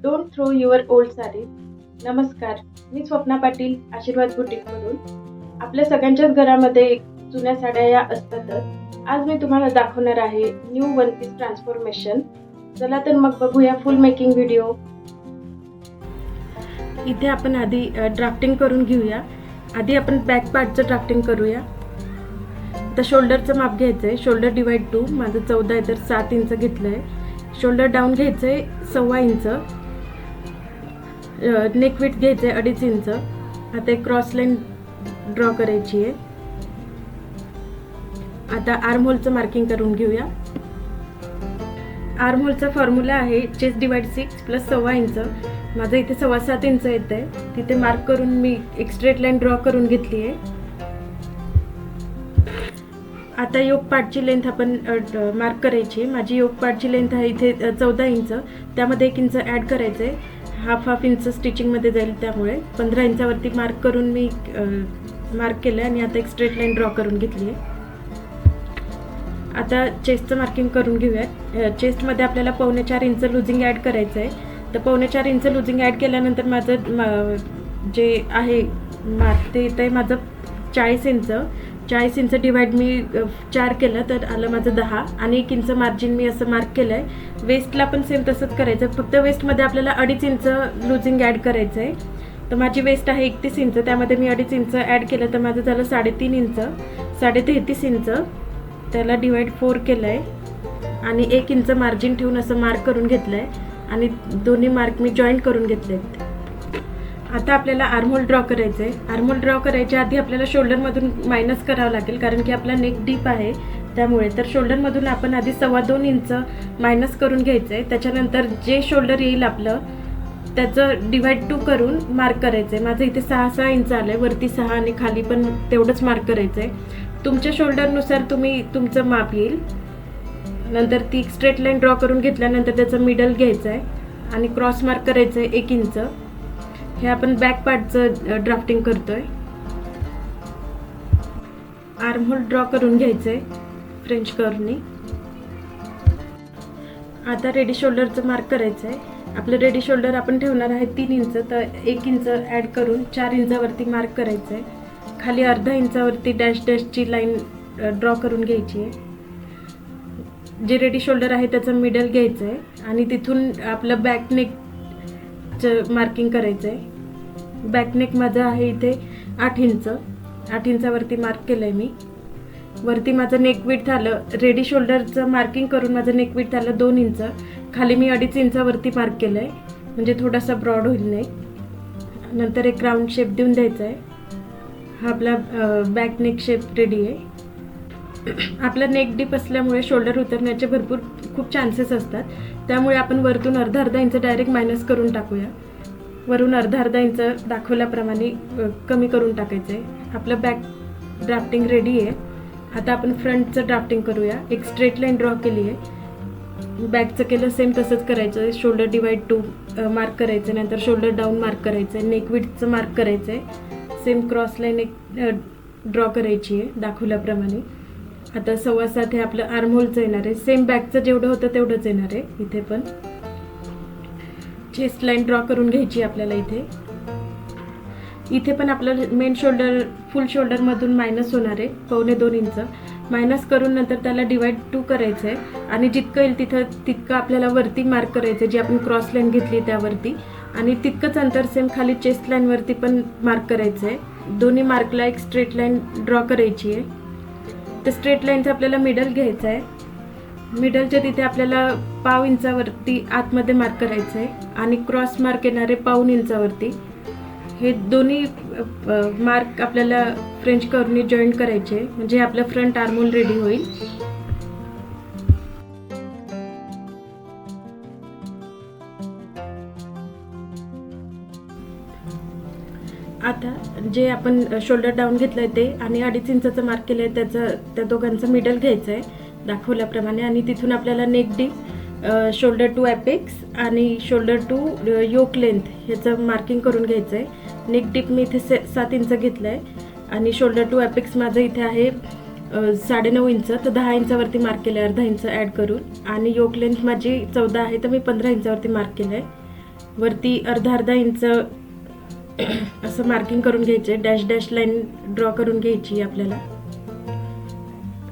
Don't throw your old sari. नमस्कार, मी स्वप्ना पाटील, आशीर्वाद बुटीकमधून. आपल्या सगळ्यांच्याच घरामध्ये जुन्या साड्या या असतातच. आज मी तुम्हाला दाखवणार आहे न्यू वन पीस ट्रान्सफॉर्मेशन. चला तर मग बघूया फुल मेकिंग व्हिडिओ. इथे आपण आधी ड्राफ्टिंग करून घेऊया. आधी आपण बॅक पार्टचं ड्राफ्टिंग करूया. आता शोल्डरचं माप घ्यायचं आहे. शोल्डर डिवाइड 2, माझं 14 आहे तर 7 इंच घेतलं आहे. शोल्डर डाऊन घ्यायचं आहे 1.25 इंच. नेक विड्थ घ्यायचं आहे 2.5 इंच. आता एक क्रॉस लाईन ड्रॉ करायची आहे. आता आर्म होलचं मार्किंग करून घेऊया. आर्म होलचा फॉर्म्युला आहे चेस्ट डिवाइड 6 प्लस 1.25 इंच. माझं इथे 7.25 इंच येत आहे. तिथे मार्क करून मी एक स्ट्रेट लाईन ड्रॉ करून घेतली आहे. आता योक पार्टची लेंथ आपण मार्क करायची. माझी योक पार्टची लेंथ आहे इथे 14 इंच. त्यामध्ये 1 इंच ॲड करायचं आहे. हाफ इंच स्टिचिंगमध्ये जाईल, त्यामुळे 15 इंचावरती मार्क करून मी मार्क केलं आहे आणि आता एक स्ट्रेट लाईन ड्रॉ करून घेतली आहे. आता चेस्टचं मार्किंग करून घेऊयात. चेस्टमध्ये आपल्याला 4.25 इंच लुझिंग ॲड करायचं आहे. तर 4.25 इंच लुझिंग ॲड केल्यानंतर माझं जे आहे मार्क ते येतं आहे माझं 40 इंच. 40 इंच डिवाइड मी 4 केलं तर आलं माझं 10 आणि 1 इंच मार्जिन मी असं मार्क केलं आहे. वेस्टला पण सेम तसंच करायचं. फक्त वेस्टमध्ये आपल्याला 2.5 इंच लुझिंग ॲड करायचं आहे. तर माझी वेस्ट आहे 31 इंच. त्यामध्ये मी 2.5 इंच ॲड केलं तर माझं झालं 3.5 इंच. 33.5 इंच त्याला डिवाइड 4 केलं आहे आणि 1 इंच मार्जिन ठेवून असं मार्क करून घेतलं आहे आणि दोन्ही मार्क मी जॉईंट करून घेतले आहेत. आता आपल्याला आर्महोल ड्रॉ करायचं आहे. आर्महोल ड्रॉ करायच्या आधी आपल्याला शोल्डरमधून मायनस करावं लागेल, कारण की आपला नेक डीप आहे त्यामुळे. तर शोल्डरमधून आपण आधी 2.25 इंच मायनस करून घ्यायचं आहे. त्याच्यानंतर जे शोल्डर येईल आपलं त्याचं डिवाइड 2 करून मार्क करायचं आहे. माझं इथे 6 इंच आलं आहे. वरती 6 आणि खाली पण तेवढंच मार्क करायचं आहे. तुमच्या शोल्डरनुसार तुम्ही तुमचं माप येईल. नंतर ती स्ट्रेट लाईन ड्रॉ करून घेतल्यानंतर त्याचं मिडल घ्यायचं आहे आणि क्रॉस मार्क करायचं आहे 1 इंच. हे आपण बॅक पार्टचं ड्राफ्टिंग करतोय. आर्महोल ड्रॉ करून घ्यायचंय फ्रेंच कर्वनी. आता रेडी शोल्डरचं मार्क करायचं आहे. आपलं रेडी शोल्डर आपण ठेवणार आहे 3 इंच. तर 1 इंच ॲड करून 4 इंचावरती मार्क करायचं आहे. खाली अर्धा इंचावरती डॅशची लाईन ड्रॉ करून घ्यायची आहे. जे रेडी शोल्डर आहे त्याचं मिडल घ्यायचं आहे आणि तिथून आपलं बॅक नेकचं मार्किंग करायचं आहे. बॅक नेक माझं आहे इथे 8 इंच. 8 इंचावरती मार्क केलं आहे मी. वरती माझं नेक विड्थ आलं, रेडी शोल्डरचं मार्किंग करून माझं नेक विड्थ आलं 2 इंच. खाली मी 2.5 इंचावरती मार्क केलं आहे, म्हणजे थोडासा ब्रॉड होईल नेक. नंतर एक राऊंड शेप देऊन द्यायचा आहे. हा आपला बॅक नेक शेप रेडी आहे. आपला नेक डीप असल्यामुळे शोल्डर उतरण्याचे खूप चान्सेस असतात, त्यामुळे आपण वरतून अर्धा इंच डायरेक्ट मायनस करून टाकूया. वरून अर्धा इंच दाखवल्याप्रमाणे कमी करून टाकायचं आहे. आपलं बॅक ड्राफ्टिंग रेडी आहे. आता आपण फ्रंटचं ड्राफ्टिंग करूया. एक स्ट्रेट लाईन ड्रॉ केली आहे. बॅकचं केलं सेम तसंच करायचं आहे. शोल्डर डिवाइड 2 मार्क करायचं, नंतर शोल्डर डाऊन मार्क करायचं आहे. नेक विड्थचं मार्क करायचं आहे. सेम क्रॉस लाईन एक ड्रॉ करायची आहे दाखवल्याप्रमाणे. आता 7.25 हे आपलं आर्महोलचं येणार आहे. सेम बॅकचं जेवढं होतं तेवढंच येणार आहे. इथे पण चेस्ट लाईन ड्रॉ करून घ्यायची आपल्याला. इथे पण आपलं मेन शोल्डर फुल शोल्डरमधून मायनस होणार आहे 2.25 इंच. मायनस करून नंतर त्याला डिवाइड 2 करायचं आहे आणि जितकं येईल तितकं आपल्याला वरती मार्क करायचं आहे, जी आपण क्रॉस लाईन घेतली त्यावरती. आणि तितकंच अंतर सेम खाली चेस्ट लाईनवरती पण मार्क करायचं आहे. दोन्ही मार्कला एक स्ट्रेट लाईन ड्रॉ करायची आहे. तर स्ट्रेट लाईनचं आपल्याला मिडल घ्यायचं आहे. मिडलच्या तिथे आपल्याला 0.5 इंचावरती आतमध्ये मार्क करायचं आहे आणि क्रॉस मार्क येणारे 0.25 इंचावरती. हे दोन्ही मार्क आपल्याला फ्रेंच कर्वनी जॉईंट करायचे, म्हणजे आपलं फ्रंट आर्महोल रेडी होईल. आता जे आपण शोल्डर डाऊन घेतलं आहे ते आणि 2.5 इंचाचं मार्क केलं आहे त्या दोघांचं मिडल घ्यायचं आहे दाखवल्याप्रमाणे. आणि तिथून आपल्याला neck deep, shoulder to apex आणि शोल्डर टू योक लेंथ ह्याचं मार्किंग करून घ्यायचं आहे. नेक डीप मी इथे 7 इंच घेतलं आहे आणि शोल्डर टू ॲपेक्स माझं इथे आहे 9.5 इंच. तर 10 इंचावरती मार्क केलं आहे अर्धा इंच ॲड करून. आणि योक लेंथ माझी 14 आहे तर मी 15 इंचावरती मार्क केलं आहे. वरती अर्धा इंच असं मार्किंग करून घ्यायचे, डॅश डॅश लाईन ड्रॉ करून घ्यायची आपल्याला.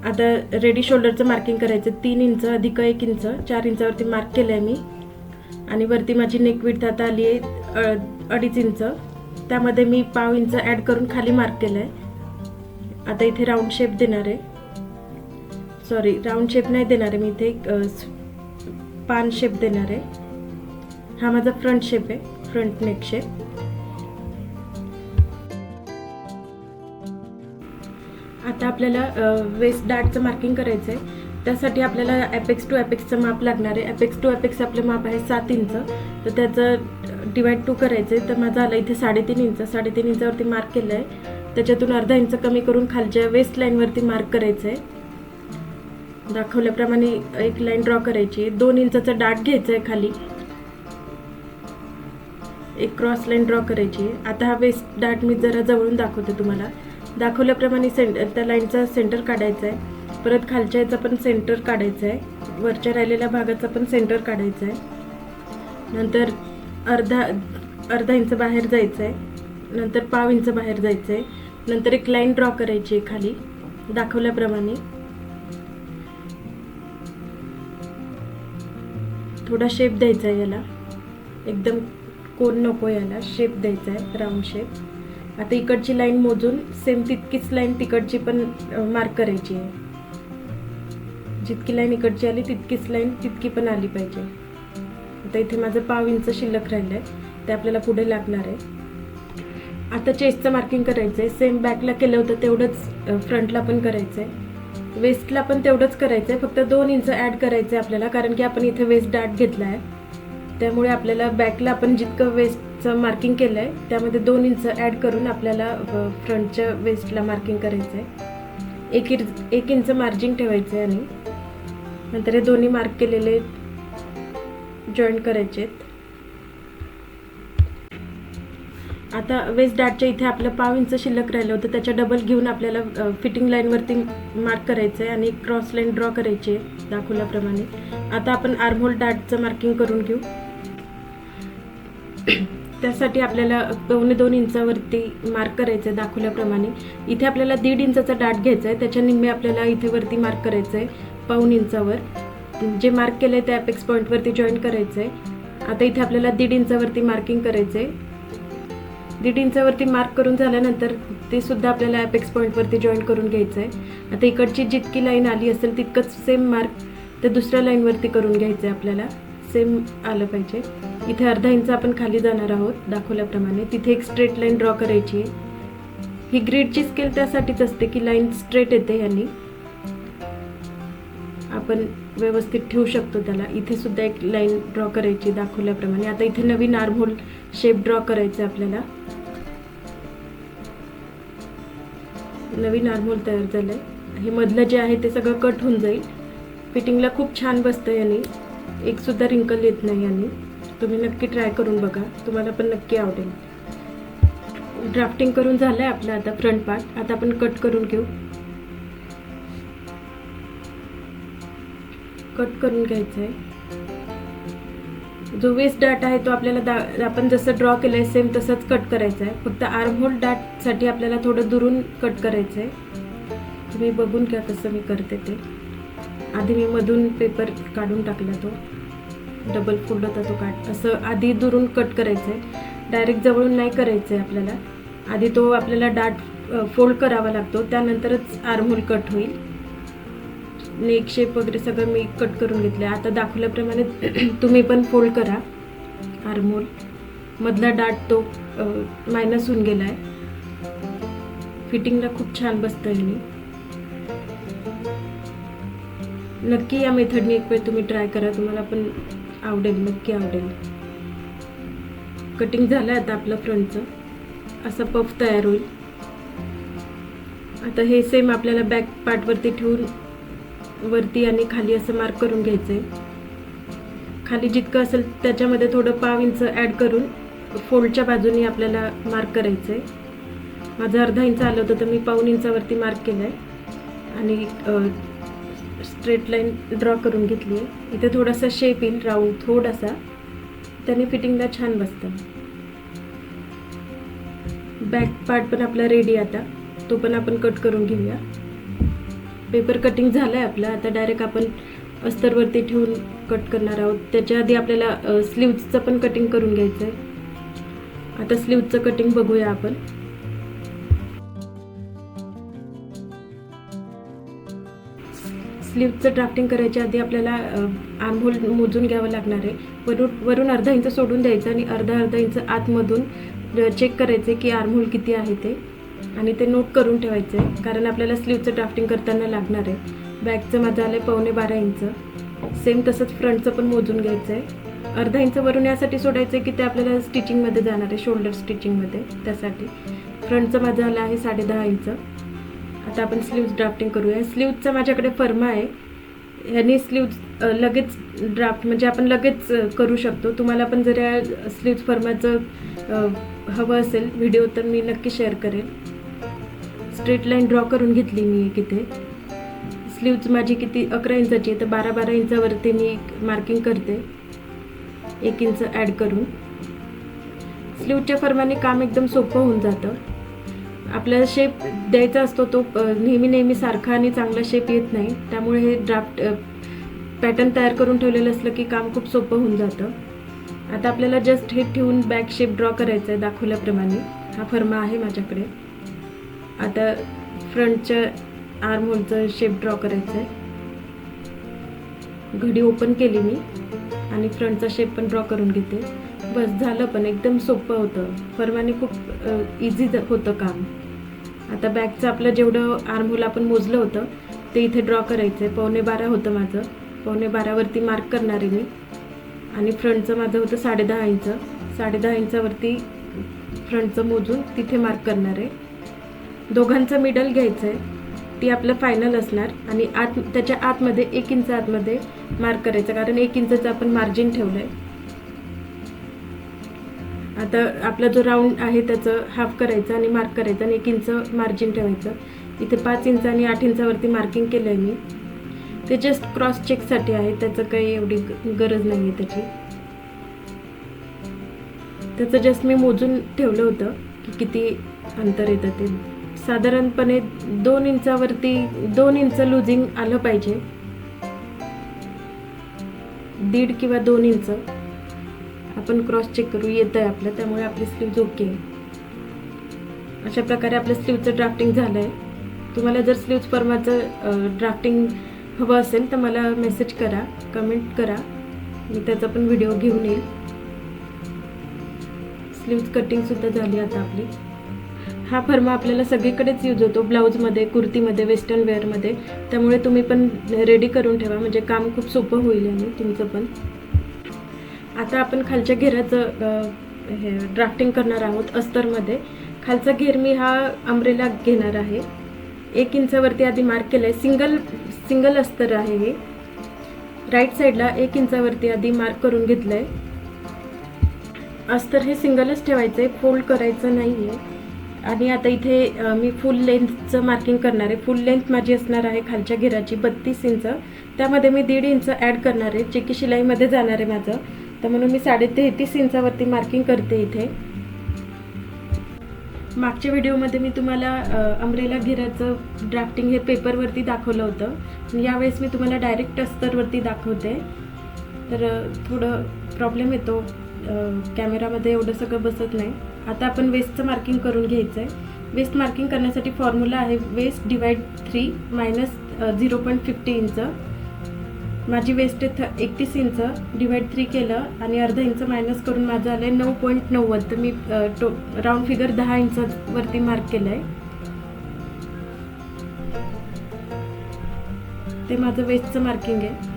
आता रेडी शोल्डरचं मार्किंग करायचं. 3 इंच अधिक 1 इंच 4 इंचावरती मार्क केलं आहे मी. आणि वरती माझी नेक विड्थ आता आली आहे 2.5 इंच. त्यामध्ये मी पाव इंच ॲड करून खाली मार्क केलं आहे. आता इथे राऊंड शेप देणार आहे. सॉरी, राऊंड शेप नाही देणार आहे मी, इथे पान शेप देणार आहे. हा माझा फ्रंट शेप आहे, फ्रंट नेक शेप. आता आपल्याला वेस्ट डार्टचं मार्किंग करायचं आहे. त्यासाठी आपल्याला ॲपेक्स टू ॲपेक्सचं माप लागणार आहे. ॲपेक्स टू ॲपेक्स आपलं माप आहे 7 इंच. तर त्याचं डिवाइड 2 करायचं आहे. तर माझं आलं इथे 3.5 इंच. 3.5 इंचावरती मार्क केलं आहे. त्याच्यातून अर्धा इंच कमी करून खालच्या वेस्ट लाईनवरती मार्क करायचं आहे. दाखवल्याप्रमाणे एक लाईन ड्रॉ करायची आहे. 2 इंचाचा डार्ट घ्यायचा आहे खाली. एक क्रॉस लाईन ड्रॉ करायची आहे. आता हा वेस्ट डार्ट मी जरा जवळून दाखवते तुम्हाला. दाखवल्याप्रमाणे त्या लाईनचा सेंटर काढायचा आहे. परत खालच्या याचा पण सेंटर काढायचा आहे. वरच्या राहिलेल्या भागाचा पण सेंटर काढायचा आहे. नंतर अर्धा इंच बाहेर जायचं आहे. नंतर पाव इंच बाहेर जायचं आहे. नंतर एक लाईन ड्रॉ करायची आहे खाली दाखवल्याप्रमाणे. थोडा शेप द्यायचा आहे याला, एकदम कोन नको, याला शेप द्यायचा आहे, राऊंड शेप. आता इकडची लाईन मोजून सेम तितकीच लाईन तिकडची पण मार्क करायची आहे. जितकी लाईन इकडची आली तितकीच लाईन तितकी पण आली पाहिजे. आता इथे माझं पाव इंच शिल्लक राहिलं आहे, ते आपल्याला पुढे लागणार आहे. आता चेस्टचं मार्किंग करायचं आहे. सेम बॅकला केलं होतं तेवढंच फ्रंटला पण करायचं आहे. वेस्टला पण तेवढंच करायचं आहे, फक्त 2 इंच ॲड करायचं आहे आपल्याला, कारण की आपण इथे वेस्ट डार्ट घेतला आहे. त्यामुळे आपल्याला बॅकला आपण जितकं वेस्टचं मार्किंग केलं आहे त्यामध्ये 2 इंच ॲड करून आपल्याला फ्रंटच्या वेस्टला मार्किंग करायचं आहे. 1 इंच मार्जिन ठेवायचं आहे. आणि नंतर हे दोन्ही मार्क केलेले जॉईंट करायचे आहेत. आता वेस्ट डार्टच्या इथे आपलं पाव इंच शिल्लक राहिलं होतं, त्याच्या डबल घेऊन आपल्याला फिटिंग लाईनवरती मार्क करायचं आहे आणि क्रॉस लाईन ड्रॉ करायची आहे दाखवल्याप्रमाणे. आता आपण आर्महोल डार्टचं मार्किंग करून घेऊ. त्यासाठी आपल्याला 2.25 इंचावरती मार्क करायचं आहे दाखवल्याप्रमाणे. इथे आपल्याला 1.5 इंचाचा डार्ट घ्यायचा आहे. त्याच्या निम्मे आपल्याला इथे वरती मार्क करायचं आहे 1.25 इंचावर. जे मार्क केलं आहे ते ॲपेक्स पॉईंटवरती जॉईन करायचं आहे. आता इथे आपल्याला 1.5 इंचावरती मार्किंग करायचं आहे. 1.5 इंचावरती मार्क करून झाल्यानंतर ते सुद्धा आपल्याला ॲपेक्स पॉईंटवरती जॉईन करून घ्यायचं आहे. आता इकडची जितकी लाईन आली असेल तितकंच सेम मार्क ते दुसऱ्या लाईनवरती करून घ्यायचं आहे आपल्याला. सेम आलं पाहिजे. इथे अर्धा इंच आपण खाली जाणार आहोत दाखवल्याप्रमाणे. तिथे एक स्ट्रेट लाईन ड्रॉ करायची आहे. ही ग्रीडची स्केल त्यासाठीच असते की लाईन स्ट्रेट येते, यांनी आपण व्यवस्थित ठेवू शकतो त्याला. इथे सुद्धा एक लाईन ड्रॉ करायची दाखवल्याप्रमाणे. आता इथे नवीन आर्महोल शेप ड्रॉ करायचं आहे आपल्याला. नवीन आर्महोल तयार झालं आहे. हे मधलं जे आहे ते सगळं कट होऊन जाईल. फिटिंगला खूप छान बसतं याने, एक सुद्धा रिंकल येत नाही याने. तुम्ही नक्की ट्राय करून बघा, तुम्हाला पण नक्की आवडेल. ड्राफ्टिंग करून झालं आहे आपलं आता फ्रंट पार्ट. आता आपण कट करून घेऊ. कट करून घ्यायचं आहे. जो वेस्ट डार्ट आहे तो आपल्याला आपण जसं ड्रॉ केलं आहे सेम तसंच कट करायचं आहे. फक्त आर्महोल डार्टसाठी आपल्याला थोडं दुरून कट करायचं आहे. तुम्ही बघून घ्या कसं मी करते ते. आधी मी मधून पेपर काढून टाकला, तो डबल फोल्ड होता तो काढ. असं आधी दुरून कट करायचं आहे, डायरेक्ट जवळून नाही करायचं आहे आपल्याला. आधी तो आपल्याला डार्ट फोल्ड करावा लागतो, त्यानंतरच आर्महोल कट होईल. नेक शेप वगैरे सगळं मी कट करून घेतलं आहे. आता दाखवल्याप्रमाणे तुम्ही पण फोल्ड करा आर्महोल. मधला डार्ट तो मायनस होऊन गेला आहे. फिटिंगला खूप छान बसतं आहे. नक्की या मेथडने एक वेळ तुम्ही ट्राय करा, तुम्हाला पण आवडेल, नक्की आवडेल. कटिंग झालं आता आपलं फ्रंटचं. असं पफ तयार होईल. आता हे सेम आपल्याला बॅक पार्टवरती ठेवून वरती आणि खाली असं मार्क करून घ्यायचं आहे. खाली जितकं असेल त्याच्यामध्ये थोडं पाव इंच ॲड करून फोल्डच्या बाजूने आपल्याला मार्क करायचं आहे. माझं अर्धा इंच आलं होतं तर मी 1.25 इंचावरती मार्क केलं आहे आणि स्ट्रेट लाईन ड्रॉ करून घेतली आहे. इथे थोडासा शेप येईल राऊंड थोडासा. त्याने फिटिंगला छान बसतं. बॅक पार्ट पण आपला रेडी. आता तो पण आपण कट करून घेऊया. पेपर कटिंग झालं आहे आपलं. आता डायरेक्ट आपण अस्तरवरती ठेवून कट करणार आहोत. त्याच्या आधी आपल्याला स्लीव्जचं पण कटिंग करून घ्यायचं आहे. आता स्लीव्जचं कटिंग बघूया आपण. स्लीव्जचं ड्राफ्टिंग करायच्या आधी आपल्याला आर्महोल मोजून घ्यावं लागणार आहे. वरून अर्धा इंच सोडून द्यायचं आणि अर्धा इंच आतमधून चेक करायचे की आर्महोल किती आहे ते, आणि ते नोट करून ठेवायचं आहे, कारण आपल्याला स्लीव्जचं ड्राफ्टिंग करताना लागणार आहे. बॅकचं माझं आलं आहे 12.5 इंच. सेम तसंच फ्रंटचं पण मोजून घ्यायचं आहे. अर्धा इंच वरून यासाठी सोडायचं आहे की ते आपल्याला स्टिचिंगमध्ये जाणार आहे, शोल्डर स्टिचिंगमध्ये. त्यासाठी फ्रंटचं माझं आलं आहे 10.5 इंच. आता आपण स्लीव्ज ड्राफ्टिंग करूया. स्लीव्जचा माझ्याकडे फर्मा आहे. ह्यानी स्लीव्ज लगेच ड्राफ्ट म्हणजे आपण लगेच करू शकतो. तुम्हाला पण जर या स्लीव्ज फर्माचं हवं असेल व्हिडिओ तर मी नक्की शेअर करेल. स्ट्रेट लाईन ड्रॉ करून घेतली मी एक इथे. स्लीव्ज माझी किती 11 इंचाची आहे, तर 12 इंचावरती मी मार्किंग करते 1 इंच ॲड करून. स्लीव्जच्या फर्माने काम एकदम सोपं होऊन जातं. आपल्याला शेप द्यायचा असतो तो नेहमी सारखा आणि चांगला शेप येत नाही. त्यामुळे हे ड्राफ्ट पॅटर्न तयार करून ठेवलेलं असलं की काम खूप सोपं होऊन जातं. आता आपल्याला जस्ट हे ठेवून बॅक शेप ड्रॉ करायचा आहे दाखवल्याप्रमाणे. हा फर्मा आहे माझ्याकडे. आता फ्रंटच्या आर्महोलचं शेप ड्रॉ करायचं आहे. घडी ओपन केली मी आणि फ्रंटचा शेप पण ड्रॉ करून घेते. बस झालं. पण एकदम सोपं होतं. फर्माने खूप इझी होतं काम. आता बॅकचं आपलं जेवढं आर्महोल आपण मोजलं होतं ते इथे ड्रॉ करायचं आहे. 12.5 होतं माझं. 12.5वरती मार्क करणार आहे मी. आणि फ्रंटचं माझं होतं 10.5 इंच. 10.5 इंचावरती फ्रंटचं मोजून तिथे मार्क करणार आहे. दोघांचं मिडल घ्यायचं आहे. ती आपलं फायनल असणार. आणि त्याच्या आतमध्ये 1 इंच आतमध्ये मार्क करायचं, कारण 1 इंचचं आपण मार्जिन ठेवलं आहे. आता आपला जो राऊंड आहे त्याचं हाफ करायचं आणि मार्क करायचं आणि 1 इंच मार्जिन ठेवायचं. इथे 5 इंच आणि 8 इंचावरती मार्किंग केलं आहे मी. ते जस्ट क्रॉस चेकसाठी आहे, त्याचं काही एवढी गरज नाही आहे त्याची. त्याचं जस्ट मी मोजून ठेवलं होतं की किती अंतर येतं ते. साधारणपणे 2 इंचावरती 2 इंच लुजिंग आलं पाहिजे. 1.5 किंवा 2 इंच आपण क्रॉस चेक करू. येतं आहे आपलं, त्यामुळे आपली स्लीव्ज ओके आहे. अशा प्रकारे आपलं स्लीव्जचं ड्राफ्टिंग झालं आहे. तुम्हाला जर स्लीव्ज फर्माचं ड्राफ्टिंग हवं असेल तर मला मेसेज करा, कमेंट करा. मी त्याचा पण व्हिडिओ घेऊन येईल. स्लीव्ज कटिंगसुद्धा झाली आता आपली. हा फर्मा आपल्याला सगळीकडेच यूज होतो, ब्लाऊजमध्ये, कुर्तीमध्ये, वेस्टर्न वेअरमध्ये. त्यामुळे तुम्ही पण रेडी करून ठेवा, म्हणजे काम खूप सोपं होईल आणि तुमचं पण. आता आपण खालच्या घेराचं हे ड्राफ्टिंग करणार आहोत अस्तरमध्ये. खालचा घेर मी हा अम्ब्रेला घेणार आहे. 1 इंचावरती आधी मार्क केलं आहे. सिंगल अस्तर आहे हे. राईट साईडला 1 इंचावरती आधी मार्क करून घेतलं आहे. अस्तर हे सिंगलच ठेवायचं आहे, फोल्ड करायचं नाही आहे. आणि आता इथे मी फुल लेंथचं मार्किंग करणार आहे. फुल लेंथ माझी असणार आहे खालच्या घेराची 32 इंच. त्यामध्ये मी 1.5 इंच ॲड करणार आहे, जे की शिलाईमध्ये जाणार आहे माझं. तर म्हणून मी 33.5 इंचावरती मार्किंग करते इथे. मागच्या व्हिडिओमध्ये मी तुम्हाला अम्ब्रेला घेराचं ड्राफ्टिंग हे पेपरवरती दाखवलं होतं. यावेळेस मी तुम्हाला डायरेक्ट अस्तरवरती दाखवते. तर थोडं प्रॉब्लेम येतो, कॅमेरामध्ये एवढं सगळं बसत नाही. आता आपण वेस्टचं मार्किंग करून घ्यायचं आहे. वेस्ट मार्किंग करण्यासाठी फॉर्म्युला आहे वेस्ट डिवाइड 3 मायनस 0.50 इंच. माझी वेस्ट 31 इंच. डिवाइड 3 केलं आणि अर्धा इंच मायनस करून माझं आलं आहे 9.90. तर मी राऊंड फिगर 10 इंचवरती मार्क केलं आहे. ते माझं वेस्टचं मार्किंग आहे.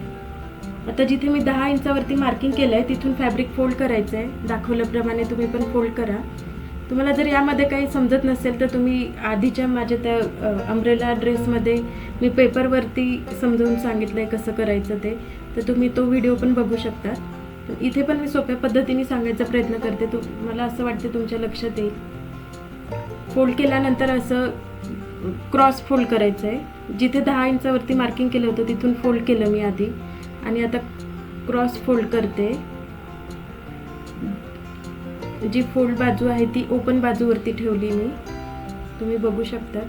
आता जिथे मी 10 इंचावरती मार्किंग केलं आहे तिथून फॅब्रिक फोल्ड करायचं आहे. दाखवल्याप्रमाणे तुम्ही पण फोल्ड करा. तुम्हाला जर यामध्ये काही समजत नसेल तर तुम्ही आधीच्या माझ्या त्या अम्ब्रेला ड्रेसमध्ये मी पेपरवरती समजावून सांगितलं आहे कसं करायचं ते, तर तुम्ही तो व्हिडिओ पण बघू शकता. इथे पण मी सोप्या पद्धतीने सांगायचा प्रयत्न करते. मला असं वाटते तुमच्या लक्षात येईल. फोल्ड केल्यानंतर असं क्रॉस फोल्ड करायचं आहे. जिथे 10 इंचावरती मार्किंग केलं होतं तिथून फोल्ड केलं मी आधी, आणि आता क्रॉस फोल्ड करते. जी फोल्ड बाजू आहे ती ओपन बाजूवरती ठेवली मी, तुम्ही बघू शकता.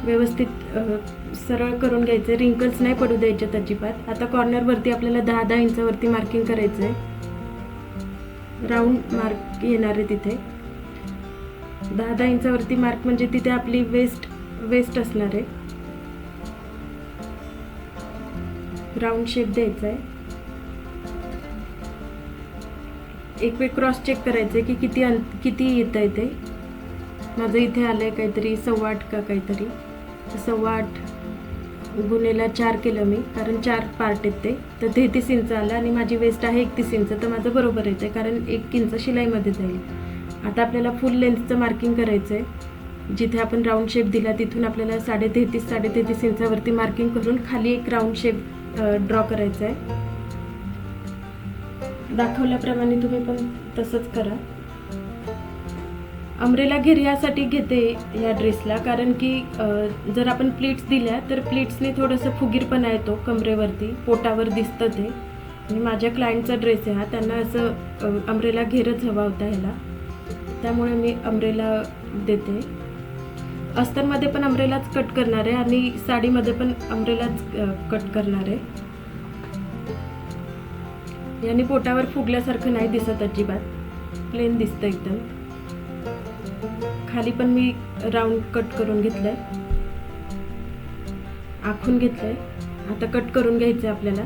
व्यवस्थित सरळ करून घ्यायचं, रिंकल्स नाही पडू द्यायचे अजिबात. आता कॉर्नरवरती आपल्याला 10-10 इंचावरती मार्किंग करायचं आहे. राऊंड मार्क येणार आहे तिथे 10-10 इंचावरती मार्क, म्हणजे तिथे आपली वेस्ट असणार आहे. राऊंड शेप द्यायचा आहे. एक वेळ क्रॉस चेक करायचं आहे की किती येत आहे ते. माझं इथे आलं आहे काहीतरी 8.25 का काहीतरी, 8.25 गुणेला 4 केलं मी, कारण 4 पार्ट आहेत ते, तर 33 इंच आलं. आणि माझी वेस्ट आहे 31 इंच, तर माझं बरोबर येतं कारण 1 इंच शिलाईमध्ये जाईल. आता आपल्याला फुल लेंथचं मार्किंग करायचं आहे. जिथे आपण राऊंड शेप दिला तिथून आपल्याला 33.5 इंचावरती मार्किंग करून खाली एक राऊंड शेप ड्रॉ करायचा आहे. दाखवल्याप्रमाणे तुम्ही पण तसंच करा. अम्ब्रेला घेर यासाठी घेते या ड्रेसला, कारण की जर आपण प्लीट्स दिल्या तर प्लीट्सने थोडंसं फुगीरपणा येतो कमरेवरती, पोटावर दिसतं ते. आणि माझ्या क्लायंटचा ड्रेस आहे हा, त्यांना असं अम्ब्रेला घेरच हवा होता ह्याला, त्यामुळे मी अम्ब्रेला देते. अस्तरमध्ये पण अम्ब्रेलाच कट करणार आहे आणि साडीमध्ये पण अम्ब्रेलाच कट करणार आहे. याने पोटावर फुगल्यासारखं नाही दिसत अजिबात, प्लेन दिसतं एकदम. खाली पण मी राऊंड कट करून घेतलंय, आखून घेतलंय. आता कट करून घ्यायचं आपल्याला.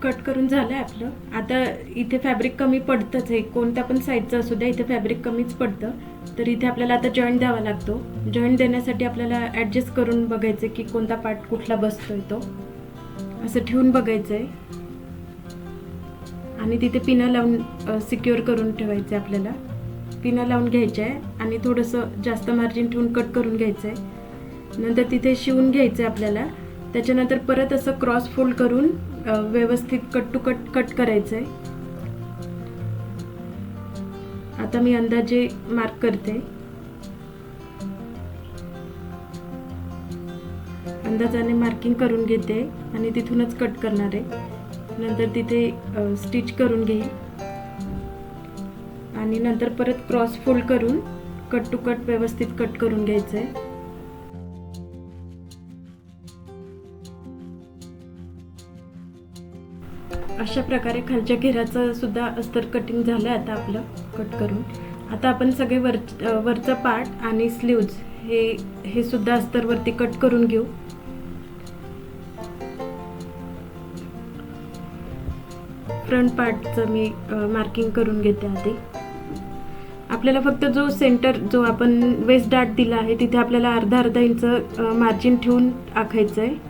कट करून झालं आहे आपलं. आता इथे फॅब्रिक कमी पडतंच आहे, कोणत्या पण साईजचं असू द्या, इथे फॅब्रिक कमीच पडतं. तर इथे आपल्याला आता जॉईंट द्यावा लागतो. जॉईंट देण्यासाठी आपल्याला ॲडजस्ट करून बघायचं की कोणता पार्ट कुठला बसतोय तो, असं ठेवून बघायचं आहे. आणि तिथे पिना लावून सिक्युअर करून ठेवायचं आहे आपल्याला. पिना लावून घ्यायच्या आहे आणि थोडंसं जास्त मार्जिन ठेवून कट करून घ्यायचं आहे. नंतर तिथे शिवून घ्यायचं आहे आपल्याला. त्याच्यानंतर परत असं क्रॉस फोल्ड करून व्यवस्थित कट टू कट करायचं आहे. आता मी अंदाजे मार्क करते, अंदाजाने मार्किंग करून घेते आणि तिथूनच कट करणार आहे. नंतर तिथे स्टिच करून घेईल आणि नंतर परत क्रॉस फोल्ड करून कट टू कट व्यवस्थित कट करून घ्यायचं आहे. अशा प्रकारे खालच्या घेराचं सुद्धा अस्तर कटिंग झालं आता आपलं कट करून. आता आपण सगळे वरचं पार्ट आणि स्लीव्ज हे सुद्धा अस्तरवरती कट करून घेऊ. फ्रंट पार्टचं मी मार्किंग करून घेते आधी. आपल्याला फक्त जो सेंटर जो आपण वेस्ट डार्ट दिला आहे तिथे आपल्याला अर्धा इंच मार्जिन ठेवून आखायचं आहे.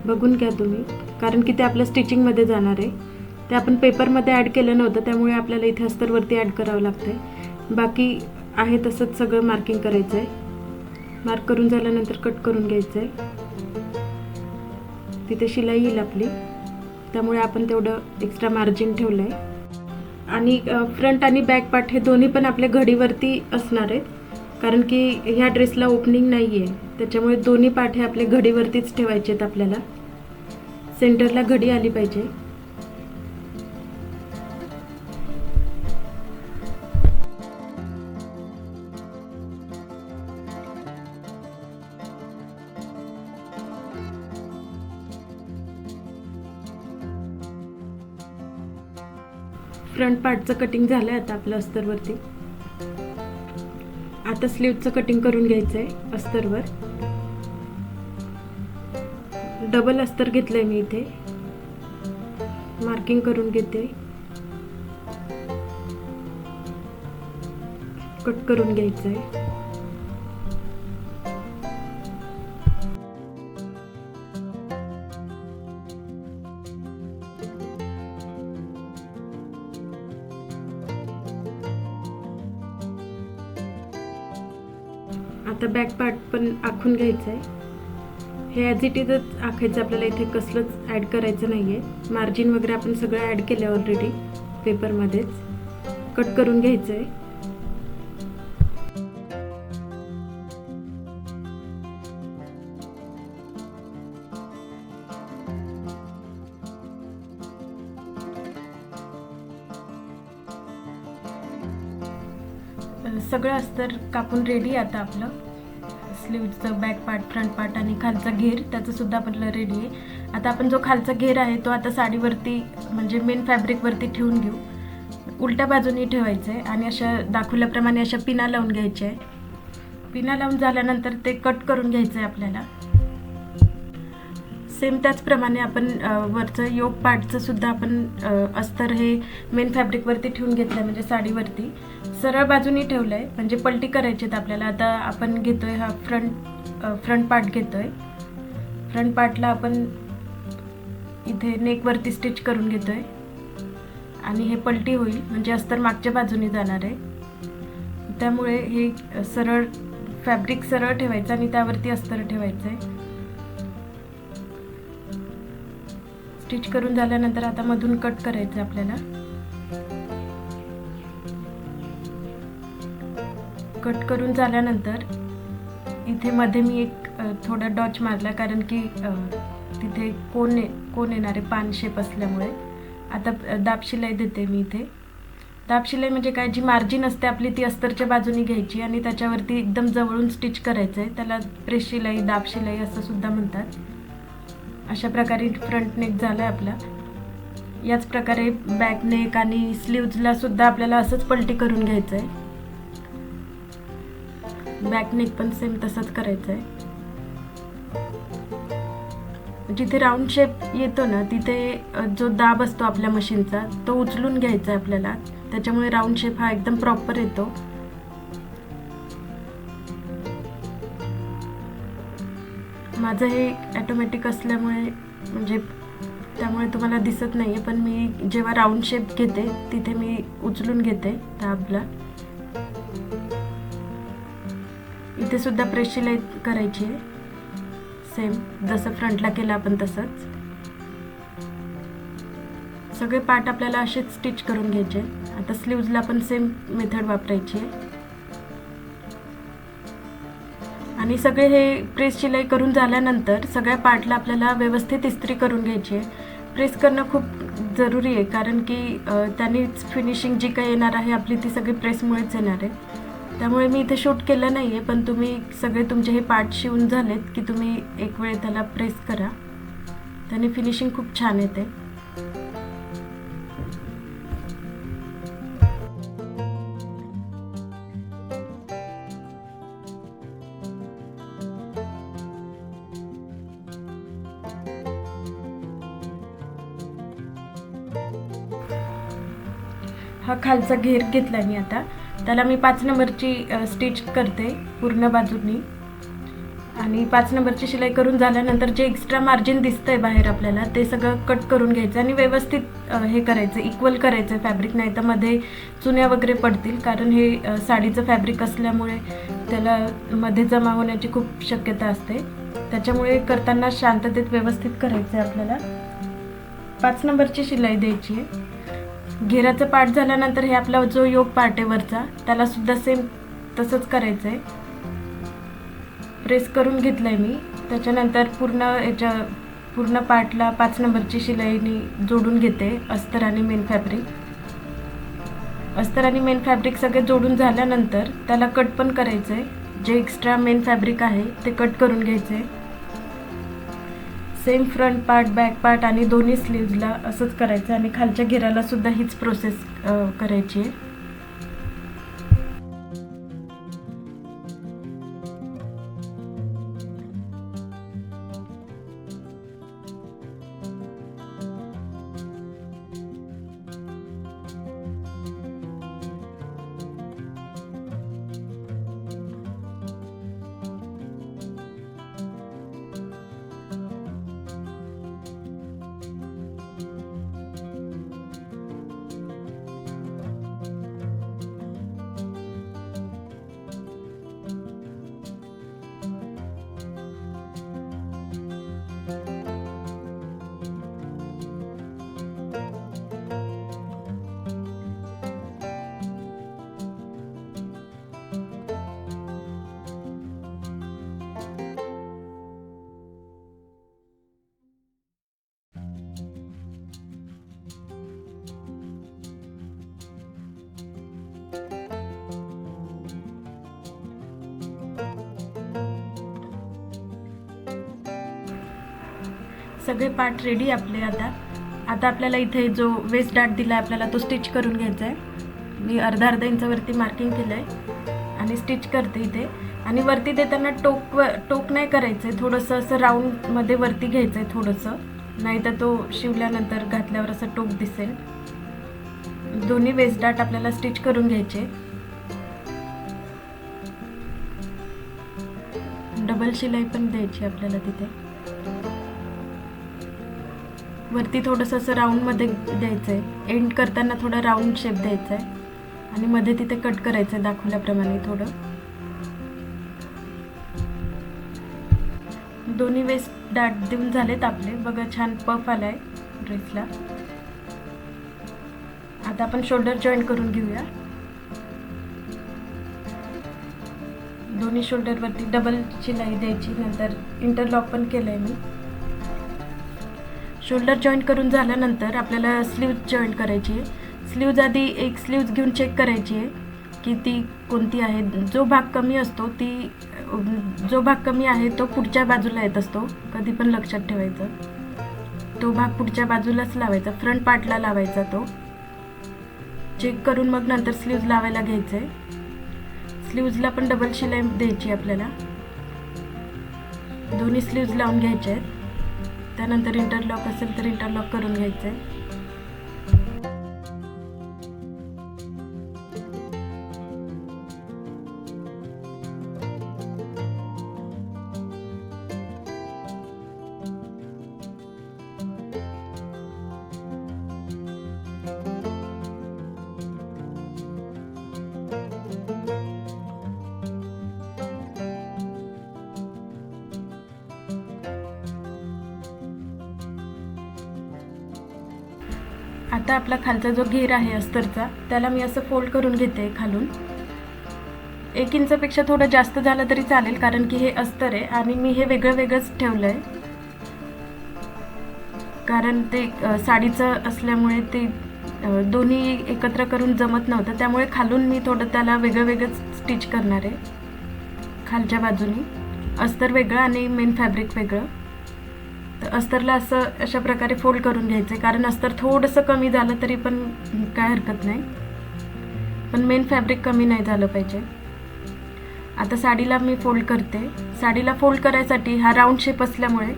बघून घ्या तुम्ही, कारण की ते आपल्या स्टिचिंगमध्ये जाणार आहे. ते आपण पेपरमध्ये ॲड केलं नव्हतं, त्यामुळे आपल्याला इथे अस्तरवरती ॲड करावं लागतं आहे. बाकी आहे तसंच सगळं मार्किंग करायचं आहे. मार्क करून झाल्यानंतर कट करून घ्यायचं आहे. तिथे शिलाई येईल आपली, त्यामुळे आपण तेवढं एक्स्ट्रा मार्जिन ठेवलं आहे. आणि फ्रंट आणि बॅक पार्ट हे दोन्ही पण आपल्या घडीवरती असणार आहेत, कारण की ह्या ड्रेसला ओपनिंग नाही आहे, त्याच्यामुळे दोन्ही पार्ट हे आपले घडीवरतीच ठेवायचे आहेत. आपल्याला सेंटरला घडी आली पाहिजे. फ्रंट पार्टचं कटिंग झालं आहे आता आपलं अस्तरवरती. आता स्लीवचं कटिंग करून घ्यायचं आहे अस्तरवर. डबल अस्तर घेतलंय मी इथे, मार्किंग करून घेते, कट करून घ्यायचं आहे. आता बॅक पार्ट पण आखून घ्यायचं आहे. हे ॲज इट इजच आखायचं, आपल्याला इथे कसलंच ॲड करायचं नाही आहे. मार्जिन वगैरे आपण सगळं ॲड केलं आहे ऑलरेडी पेपरमध्येच. कट करून घ्यायचं आहे. सगळं अस्तर कापून रेडी. आता आपलं स्लीव्हचं बॅक पार्ट, फ्रंट पार्ट आणि खालचा घेर त्याचं सुद्धा आपल्याला रेडी आहे. आता आपण जो खालचा घेर आहे तो आता साडीवरती म्हणजे मेन फॅब्रिकवरती ठेवून घेऊ. उलट्या बाजूनी ठेवायचं आहे आणि अशा दाखवल्याप्रमाणे अशा पिना लावून घ्यायच्या आहे. पिना लावून झाल्यानंतर ते कट करून घ्यायचं आहे आपल्याला. सेम त्याचप्रमाणे आपण वरचं योक पार्टचं सुद्धा आपण अस्तर हे मेन फॅब्रिकवरती ठेवून घेतलं आहे, म्हणजे साडीवरती सरळ बाजूनी ठेवलं आहे, म्हणजे पलटी करायची आहेत आपल्याला. आता आपण घेतो आहे हा फ्रंट पार्ट घेतो आहे. फ्रंट पार्टला आपण इथे नेकवरती स्टिच करून घेतो आहे आणि हे पलटी होईल, म्हणजे अस्तर मागच्या बाजूनी जाणार आहे. त्यामुळे हे सरळ फॅब्रिक सरळ ठेवायचं आणि त्यावरती अस्तर ठेवायचं आहे. स्टिच करून झाल्यानंतर आता मधून कट करायचं आपल्याला. कट करून झाल्यानंतर इथे मध्ये मी एक थोडा डॉच मारला, कारण की तिथे कोण येणार आहे पान शेप असल्यामुळे. आता दाब शिलाई देते मी इथे. दाब शिलाई म्हणजे काय, जी मार्जिन असते आपली ती अस्तरच्या बाजूनी घ्यायची आणि त्याच्यावरती एकदम जवळून स्टिच करायचं आहे. त्याला प्रेस शिलाई, दाब शिलाई असं सुद्धा म्हणतात. अशा प्रकारे फ्रंट नेक झाला आहे आपला. याच प्रकारे बॅक नेक आणि स्लीव्जला सुद्धा आपल्याला असंच पलटी करून घ्यायचं आहे. बॅक नेक पण सेम तसंच करायचं आहे. जिथे राऊंड शेप येतो ना तिथे जो दाब असतो आपल्या मशीनचा तो उचलून घ्यायचा आहे आपल्याला. त्याच्यामुळे राऊंड शेप हा एकदम प्रॉपर येतो. माझं हे ॲटोमॅटिक असल्यामुळे म्हणजे त्यामुळे तुम्हाला दिसत नाही आहे, पण मी जेव्हा राऊंड शेप घेते तिथे मी उचलून घेते दाबला. इथे सुद्धा प्रेस शिलाई करायची आहे, सेम जसं फ्रंटला केलं आपण तसंच. सगळे पार्ट आपल्याला असेच स्टिच करून घ्यायचे. आता स्लीव्जला पण सेम मेथड वापरायची आहे. आणि सगळे हे प्रेस शिलाई करून झाल्यानंतर सगळ्या पार्टला आपल्याला व्यवस्थित इस्त्री करून घ्यायची आहे. प्रेस करणं खूप जरुरी आहे, कारण की त्यांनीच फिनिशिंग जी काही येणार आहे आपली ती सगळी प्रेसमुळेच येणार आहे. त्यामुळे मी इथे शूट केलं नाही आहे, पण तुम्ही सगळे तुमचे हे पार्ट शिवून झालेत की तुम्ही एक वेळ त्याला प्रेस करा, त्याने फिनिशिंग खूप छान येते. हा खालचा घेर घेतला मी. आता त्याला मी 5 नंबरची स्टिच करते पूर्ण बाजूनी. आणि 5 नंबरची शिलाई करून झाल्यानंतर जे एक्स्ट्रा मार्जिन दिसतंय बाहेर आपल्याला ते सगळं कट करून घ्यायचं आणि व्यवस्थित हे करायचं, इक्वल करायचं फॅब्रिक, नाही तर मध्ये चुन्या वगैरे पडतील. कारण हे साडीचं फॅब्रिक असल्यामुळे त्याला मध्ये जमा होण्याची खूप शक्यता असते. त्याच्यामुळे करताना शांततेत व्यवस्थित करायचं आहे आपल्याला. 5 नंबरची शिलाई द्यायची आहे. घेराचं पार्ट झाल्यानंतर हे आपला जो योक पार्ट आहे वरचा त्याला सुद्धा सेम तसंच करायचं आहे. प्रेस करून घेतलं आहे मी. त्याच्यानंतर पूर्ण पार्टला 5 नंबरची शिलाईनी जोडून घेते अस्तर आणि मेन फॅब्रिक. अस्तर आणि मेन फॅब्रिक सगळे जोडून झाल्यानंतर त्याला कट पण करायचं आहे. जे एक्स्ट्रा मेन फॅब्रिक आहे ते कट करून घ्यायचं आहे. Same front part, back part आणि दोन्ही स्लीव्जला असंच करायचं आणि खालच्या घेराला सुद्धा हीच प्रोसेस करायची आहे. सगळे पार्ट रेडी आपले. आता आपल्याला इथे जो वेस्ट डार्ट दिला आहे आपल्याला तो स्टिच करून घ्यायचा आहे. मी अर्धा इंचावरती मार्किंग केलं आहे आणि स्टिच करते इथे. आणि वरती देताना टोक नाही करायचं आहे, थोडंसं असं राऊंडमध्ये वरती घ्यायचं आहे थोडंसं, नाही तर तो शिवल्यानंतर घातल्यावर असं टोक दिसेल. दोन्ही वेस्ट डार्ट आपल्याला स्टिच करून घ्यायचे. डबल शिलाई पण द्यायची आपल्याला तिथे. वरती थोडंसं असं राऊंडमध्ये द्यायचं आहे, एंड करताना थोडा राऊंड शेप द्यायचा आहे आणि मध्ये तिथे कट करायचं आहे दाखवल्याप्रमाणे थोडं. दोन्ही वेस्ट डार्ट देऊन झालेत आपले. बघा छान पफ आलाय ड्रेसला. आता आपण शोल्डर जॉईंट करून घेऊया. दोन्ही शोल्डरवरती डबल शिलाई द्यायची, नंतर इंटरलॉक पण केलंय मी. शोल्डर जॉईंट करून झाल्यानंतर आपल्याला स्लीव्ज जॉईंट करायची आहे. स्लीव्ज आधी एक स्लीव्ज घेऊन चेक करायची आहे की ती कोणती आहे. जो भाग कमी आहे तो पुढच्या बाजूला येत असतो, कधी पण लक्षात ठेवायचं. तो भाग पुढच्या बाजूलाच लावायचा, फ्रंट पार्टला लावायचा. तो चेक करून मग नंतर स्लीव्ज लावायला घ्यायचं आहे. स्लीव्जला पण डबल शिलाई द्यायची आपल्याला. दोन्ही स्लीव्ज लावून घ्यायचे आहेत. त्यानंतर इंटरलॉक असेल तर इंटरलॉक करून घ्यायचं आहे. आता आपला खालचा जो घेर आहे अस्तरचा त्याला मी असं फोल्ड करून घेते खालून. 1 इंचापेक्षा थोडं जास्त झालं तरी चालेल, कारण की हे अस्तर आहे आणि मी हे वेगळंच ठेवलं आहे, कारण ते साडीचं असल्यामुळे ते दोन्ही एकत्र करून जमत नव्हतं. त्यामुळे खालून मी थोडं त्याला वेगळंच स्टिच करणार आहे. खालच्या बाजूनी अस्तर वेगळं आणि मेन फॅब्रिक वेगळं. तर अस्तरला अशा प्रकारे फोल्ड करून घ्यायचं आहे, कारण अस्तर थोडंसं कमी झालं तरी पण काय हरकत नाही, पण मेन फॅब्रिक कमी नाही झालं पाहिजे. आता साडीला मी फोल्ड करते. साडीला फोल्ड करायसाठी हा राऊंड शेप असल्यामुळे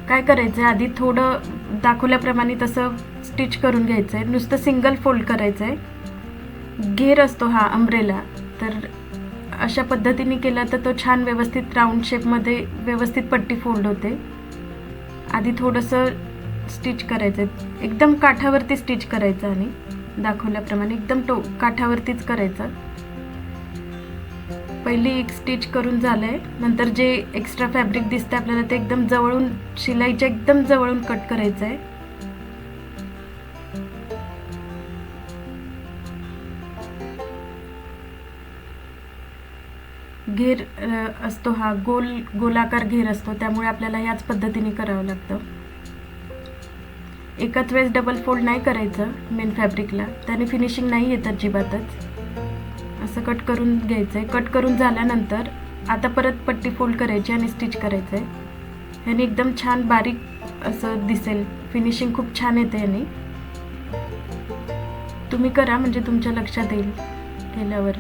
काय करायचं आहे, आधी थोडं दाखवल्याप्रमाणे तसं स्टिच करून घ्यायचं आहे. नुसतं सिंगल फोल्ड करायचं आहे. घेर असतो हा अम्ब्रेला, तर अशा पद्धतीने केला तर तो छान व्यवस्थित राऊंड शेपमध्ये व्यवस्थित पट्टी फोल्ड होते. आधी थोडंसं स्टिच करायचं आहे, एकदम काठावरती स्टिच करायचं आणि दाखवल्याप्रमाणे एकदम काठावरतीच करायचं. पहिली एक स्टिच करून झालंय, नंतर जे एक्स्ट्रा फॅब्रिक दिसतं आपल्याला ते एकदम जवळून, शिलाईच्या एकदम जवळून कट करायचं आहे. घेर असतो हा गोलाकार घेर असतो, त्यामुळे आपल्याला याच पद्धतीने करावं लागतं. एकाच वेळेस डबल फोल्ड नाही करायचं मेन फॅब्रिकला, त्याने फिनिशिंग नाही येत अजिबातच. असं कट करून घ्यायचं आहे. कट करून झाल्यानंतर आता परत पट्टी फोल्ड करायची आणि स्टिच करायचं आहे. ह्याने एकदम छान बारीक असं दिसेल, फिनिशिंग खूप छान येते ह्याने. तुम्ही करा म्हणजे तुमच्या लक्षात येईल केल्यावर.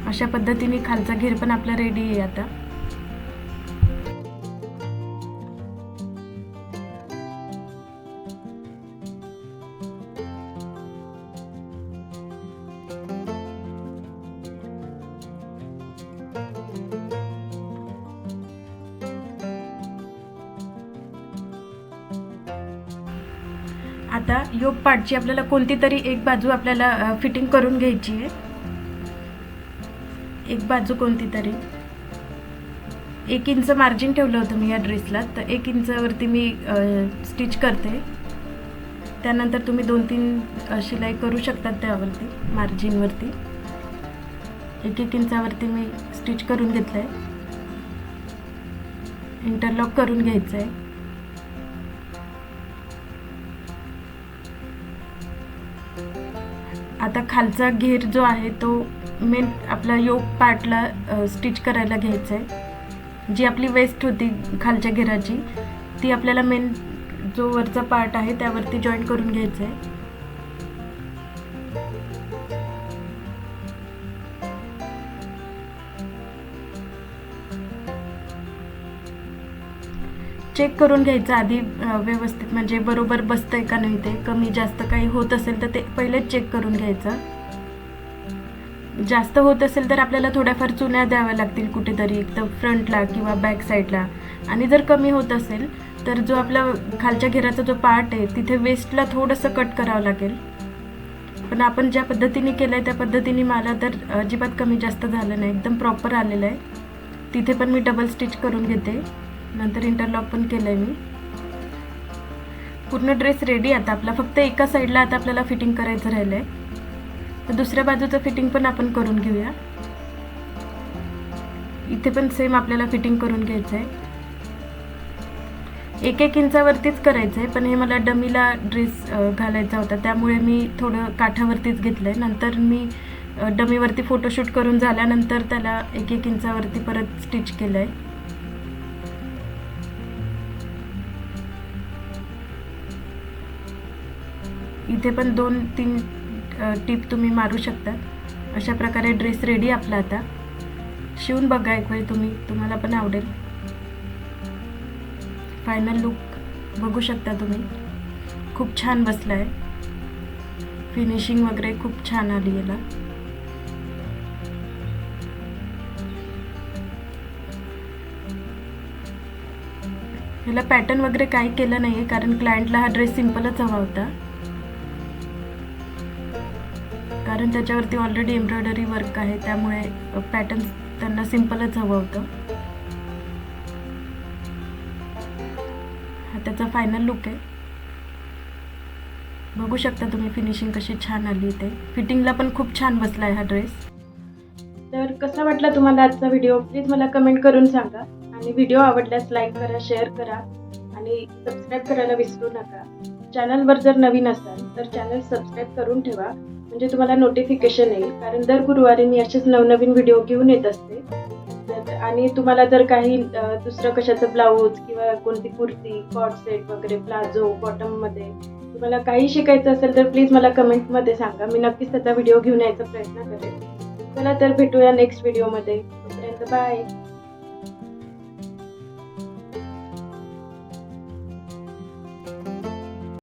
अशा पद्धतीने खालचा घेर पण आपला रेडी आहे आता. आता योक पार्टची आपल्याला कोणती तरी एक बाजू आपल्याला फिटिंग करून घ्यायची आहे. एक बाजू कोणती तरी. 1 इंच मार्जिन ठेवलं होतं मी या ड्रेसला, तर 1 इंचावरती मी स्टिच करते. त्यानंतर तुम्ही 2-3 शिलाई करू शकतात त्यावरती मार्जिनवरती. 1-1 इंचावरती मी स्टिच करून घेतलं आहे. इंटरलॉक करून घ्यायचं आहे. आता खालचा घेर जो आहे तो मेन आपला योक पार्टला स्टिच करायला घ्यायचा आहे. जी आपली वेस्ट होती खालच्या घेराची ती आपल्याला मेन जो वरचा पार्ट आहे त्यावरती जॉईन करून घ्यायचं आहे. चेक करून घ्यायचं आधी व्यवस्थित, म्हणजे बरोबर बसतंय का नाही, ते कमी जास्त काही होत असेल तर ते पहिलेच चेक करून घ्यायचं. जास्त होत असेल तर आपल्याला थोड्याफार चुन्या द्याव्या लागतील कुठेतरी, एक तर फ्रंटला किंवा बॅक साईडला. आणि जर कमी होत असेल तर जो आपला खालच्या घेराचा जो पार्ट आहे तिथे वेस्टला थोडंसं कट करावं लागेल. पण आपण ज्या पद्धतीने केलं आहे त्या पद्धतीने मला तर अजिबात कमी जास्त झालं नाही, एकदम प्रॉपर आलेलं आहे. तिथे पण मी डबल स्टिच करून घेते, नंतर इंटरलॉक पण केलं आहे मी. पूर्ण ड्रेस रेडी. आता आपला फक्त एका साईडला आता आपल्याला फिटिंग करायचं राहिलं आहे, तर दुसऱ्या बाजूचं फिटिंग पण आपण करून घेऊया. इथे पण सेम आपल्याला फिटिंग करून घ्यायचं आहे. 1-1 इंचावरतीच करायचं आहे, पण हे मला डमीला ड्रेस घालायचा होता त्यामुळे मी थोडं काठावरतीच घेतलं आहे. नंतर मी डमीवरती फोटोशूट करून झाल्यानंतर त्याला 1-1 इंचावरती परत स्टिच केलं आहे. इथे पण 2-3 टिप तुम्ही मारू शकता. अशा प्रकारे ड्रेस रेडी आपला. आता शिवून बघा एक वेळ तुम्हाला पण आवडेल. फायनल लुक बघू शकता तुम्ही, खूप छान बसला आहे. फिनिशिंग वगैरे खूप छान आली याला. याला पॅटर्न वगैरे काही केलं नाही आहे, कारण क्लायंटला हा ड्रेस सिम्पलच हवा होता, कारण त्याच्यावरती ऑलरेडी एम्ब्रॉयडरी वर्क आहे, त्यामुळे पॅटर्न त्यांना सिम्पलच हवं होतं. हा त्याचा फायनल लुक आहे. बघू शकता तुम्ही फिनिशिंग कशी छान आली. ते फिटिंगला पण खूप छान बसला आहे हा ड्रेस. तर कसा वाटला तुम्हाला आजचा व्हिडिओ प्लीज मला कमेंट करून सांगा. आणि व्हिडिओ आवडल्यास लाईक करा, शेअर करा आणि सबस्क्राईब करायला विसरू नका. चॅनलवर जर नवीन असाल तर चॅनल सबस्क्राईब करून ठेवा, म्हणजे तुम्हाला नोटिफिकेशन येईल, कारण दर गुरुवारी मी असेच नवनवीन व्हिडिओ घेऊन येत असते. आणि तुम्हाला जर काही दुसरं कशाचं ब्लाऊज किंवा कोणती कुर्ती, कॉट सेट वगैरे, प्लाझो, बॉटममध्ये तुम्हाला काही शिकायचं असेल तर प्लीज मला कमेंटमध्ये सांगा. मी नक्कीच त्याचा व्हिडिओ घेऊन यायचा प्रयत्न करेन. चला तर भेटूया नेक्स्ट व्हिडिओमध्ये. तोपर्यंत बाय.